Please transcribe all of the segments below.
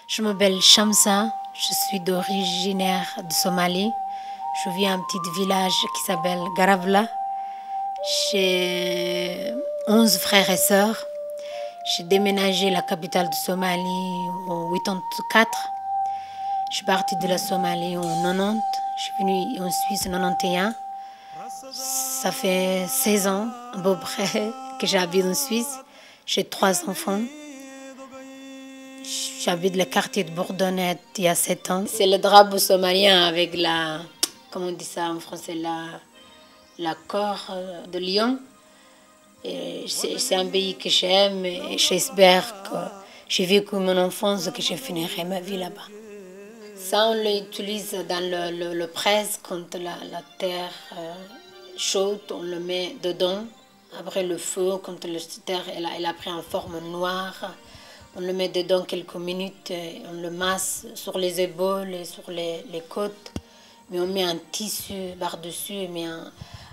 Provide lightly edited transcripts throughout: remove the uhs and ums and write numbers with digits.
Je m'appelle Shamsa, je suis d'originaire de Somalie. Je vis à un petit village qui s'appelle Garavla. J'ai 11 frères et sœurs. J'ai déménagé à la capitale de Somalie en 84. Je suis partie de la Somalie en 90. Je suis venue en Suisse en 91. Ça fait 16 ans à peu près que j'habite en Suisse. J'ai 3 enfants. J'habite le quartier de Bourdonnette il y a 7 ans. C'est le drapeau somalien avec la, comment on dit ça en français, la corde de lion. C'est un pays que j'aime et j'espère que j'ai vécu mon enfance, que je finirai ma vie là-bas. Ça, on l'utilise dans le presse quand la terre chaude, on le met dedans. Après le feu, quand la terre elle a pris en forme noire, on le met dedans quelques minutes, on le masse sur les épaules et sur les côtes. Mais on met un tissu par-dessus, mais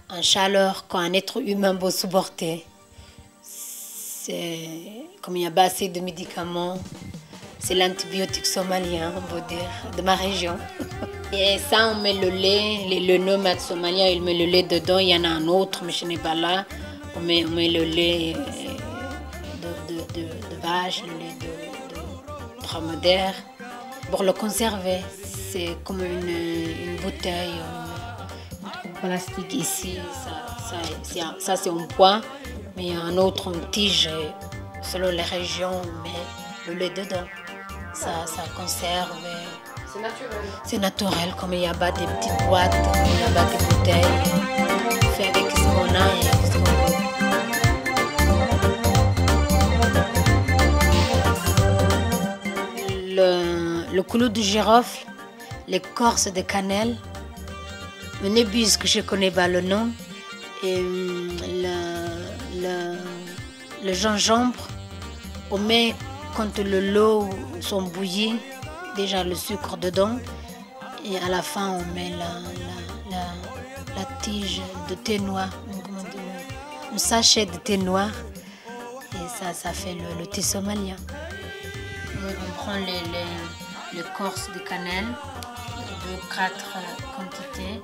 en chaleur qu'un être humain peut supporter. Comme il n'y a pas assez de médicaments, c'est l'antibiotique somalien, on peut dire, de ma région. Et ça, on met le lait, le nomade somalien, il met le lait dedans. Il y en a un autre, mais je n'ai pas là. On met le lait de vache, le lait de dromadaire. Pour le conserver, c'est comme une bouteille en plastique ici. Ça c'est en poids, mais un autre en tige. Selon les régions, on met le lait dedans. Ça conserve. C'est naturel. C'est naturel, comme il n'y a pas des petites boîtes, il n'y a pas des bouteilles. On fait avec ce qu'on a et ce qu'on veut. Le clou de girofle, l'écorce de cannelle, une épice que je ne connais pas le nom, et le gingembre, on met quand le lot sont bouillis, déjà le sucre dedans, et à la fin on met la tige de thé noir, un sachet de thé noir, et ça fait le thé somalien. On prend l'écorce de cannelle, 2-4 quantités,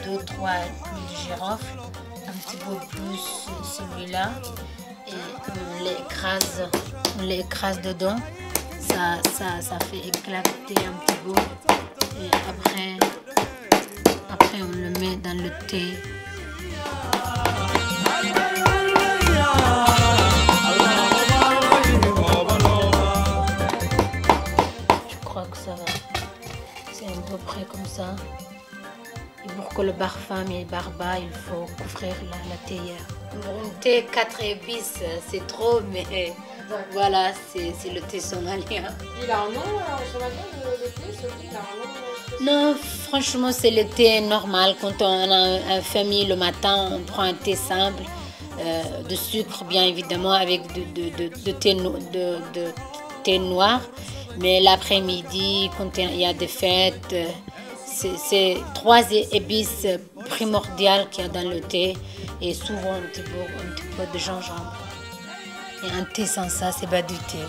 2-3 clous de girofle, un petit peu plus celui-là, et on l'écrase dedans. Ça fait éclater un petit peu, et après on le met dans le thé. Je crois que ça va. C'est à peu près comme ça. Et pour que le parfum est bas, il faut couvrir la théière. Pour un thé 4 épices, c'est trop, mais voilà, c'est le thé somalien. Il a un nom somalien, le thé, ce thé, il a un nom spécial? Non, franchement, c'est le thé normal. Quand on a une famille le matin, on prend un thé simple, de sucre bien évidemment, avec de thé noir. Mais l'après-midi, quand il y a des fêtes, c'est 3 épices primordiales qu'il y a dans le thé, et souvent un petit peu de gingembre. Et un thé sans ça, c'est pas du thé.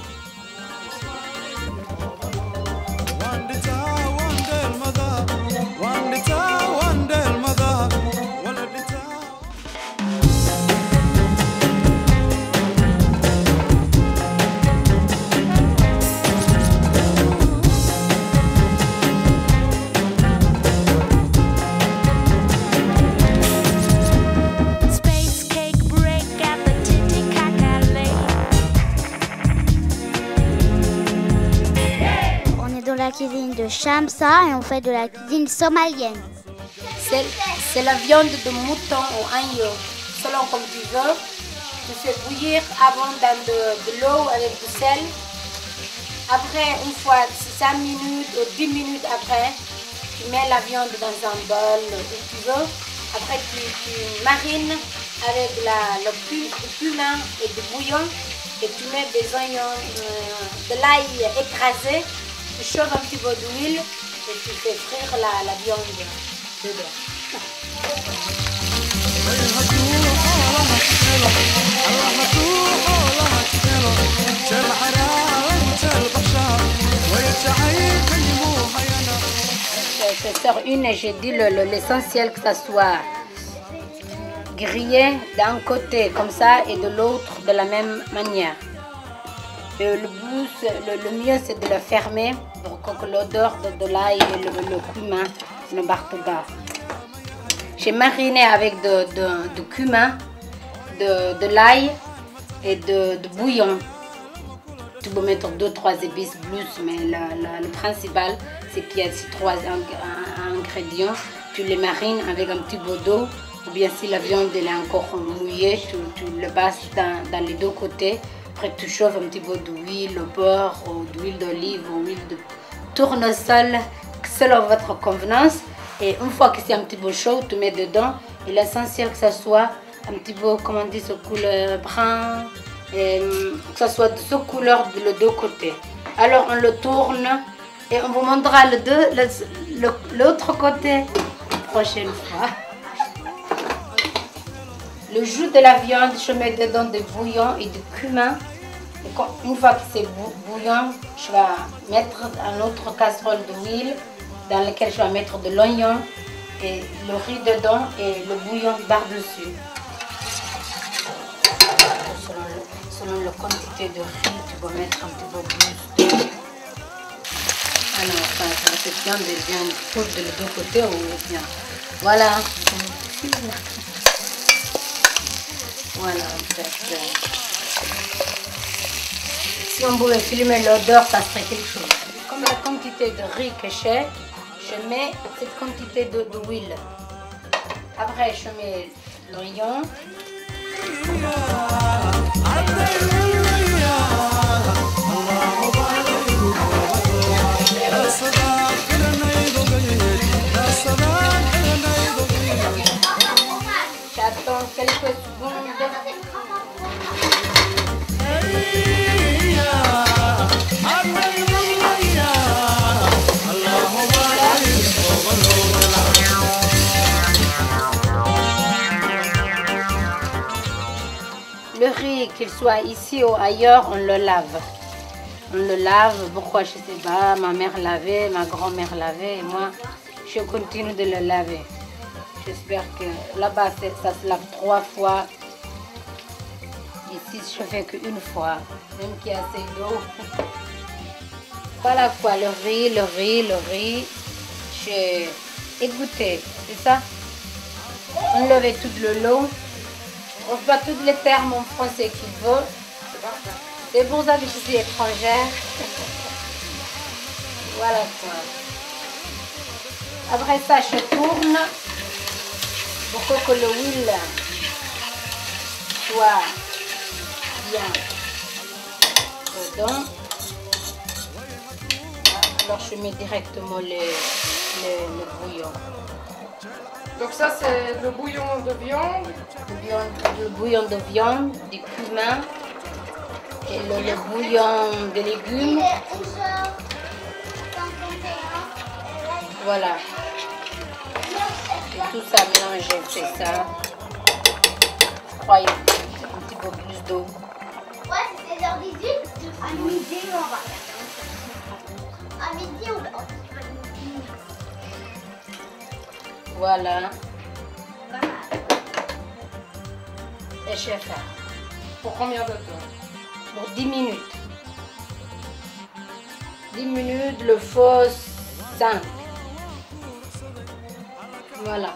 La cuisine de Shamsa et on fait de la cuisine somalienne. C'est la viande de mouton au agneau, selon comme tu veux. Tu fais bouillir avant dans de l'eau avec du sel. Après, une fois 5 minutes ou 10 minutes après, tu mets la viande dans un bol où tu veux. Après, tu marines avec le cumin et du bouillon. et tu mets des oignons, de l'ail écrasé, tu chauffes un petit peu d'huile et tu fais frire la viande dedans. Je sors une et j'ai dit l'essentiel que ça soit grillé d'un côté comme ça et de l'autre de la même manière. Et le mieux c'est de le fermer pour que l'odeur de l'ail et le cumin ne partent pas. J'ai mariné avec de cumin, de l'ail et de bouillon. Tu peux mettre 2-3 épices plus, mais le principal, c'est qu'il y a ces 3 ingrédients. Tu les marines avec un petit peu d'eau, ou bien si la viande elle est encore mouillée, tu le passes dans les 2 côtés. Après, tu chauffes un petit peu d'huile, au beurre, ou d'huile d'olive, ou d'huile de tournesol, selon votre convenance. Et une fois que c'est un petit peu chaud, tu mets dedans. Et l'essentiel que ça soit un petit peu, comment on dit, ce couleur brun. Et que ce soit de cette couleur de les 2 côtés. Alors on le tourne et on vous montrera l'autre côté la prochaine fois. Le jus de la viande, je mets dedans du bouillon et du cumin. Et une fois que c'est bouillant, je vais mettre une autre casserole d'huile dans laquelle je vais mettre de l'oignon et le riz dedans et le bouillon par-dessus. Selon la quantité de riz, tu peux mettre un petit peu plus d'eau. Alors, ça c'est bien de viande chaude de l'autre côté ou bien. Voilà. Voilà, si on pouvait filmer l'odeur, ça serait quelque chose. Comme la quantité de riz que j'ai, je mets cette quantité d'huile. Après, je mets l'oignon. J'attends quelques secondes. Le riz, qu'il soit ici ou ailleurs, on le lave. On le lave, pourquoi je sais pas, ma mère lavait, ma grand-mère lavait, et moi, je continue de le laver. J'espère que là-bas, ça se lave 3 fois. Ici, je fais qu'une fois, même qu'il y a assez d'eau. Voilà quoi, le riz. J'ai égoutter, c'est ça? Enlever tout le lot. On voit tous les termes en français qu'il veut. C'est pour ça que je suis étrangère. Voilà quoi. Après ça, je tourne pour que l'huile soit bien dedans. Alors je mets directement le bouillon. Donc ça c'est le bouillon de viande. Le bouillon de viande, du cumin et le bouillon de légumes. Voilà. Et tout ça mélangé, c'est ça. Je crois qu'il y a un petit peu plus d'eau. Ouais, c'est 16h18. À midi, on va regarder. À midi, on va. Voilà. Et je vais faire Pour combien de temps? pour 10 minutes. 10 minutes, le feu 5. Voilà.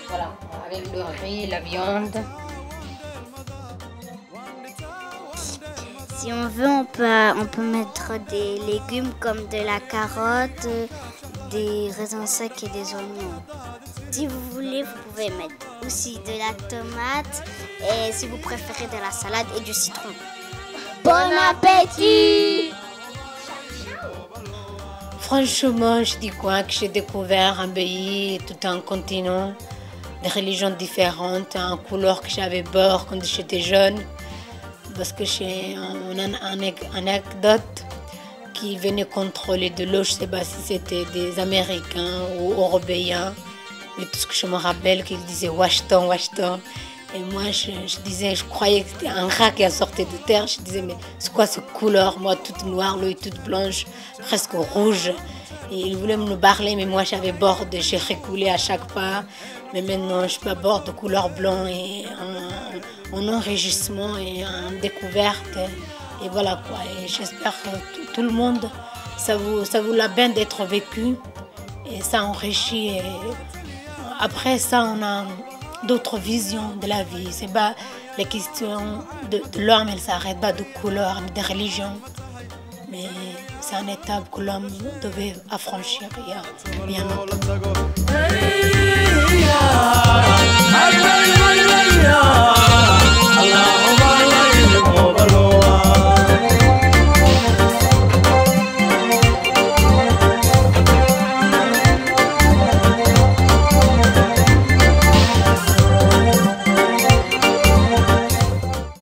Voilà, avec le riz, la viande. Si on veut, on peut mettre des légumes comme de la carotte, des raisins secs et des oignons. Si vous voulez, vous pouvez mettre aussi de la tomate et si vous préférez de la salade et du citron. Bon appétit! Franchement, je dis quoi que j'ai découvert un pays, tout un continent, des religions différentes, en couleur que j'avais peur quand j'étais jeune. Parce que j'ai une anecdote qui venait contrôler de l'eau, je ne sais pas si c'était des Américains ou Européens, mais tout ce que je me rappelle, qu'ils disaient Washington, Washington. Et moi, je disais, je croyais que c'était un rat qui a sorti de terre. Je disais, mais c'est quoi cette couleur? Moi, toute noire, l'œil toute blanche, presque rouge. Et il voulait me parler, mais moi, j'avais peur de j'ai reculé à chaque pas. Mais maintenant, je suis pas peur de couleur blanc et en enrichissement et en découverte. Et voilà quoi. Et j'espère que tout le monde, ça vaut la peine d'être vécu. Et ça enrichit. Et après ça, on a d'autres visions de la vie. C'est pas les questions de l'homme, elles ne s'arrêtent pas de couleur, de religion. Mais c'est une étape que l'homme devait affranchir il y a longtemps.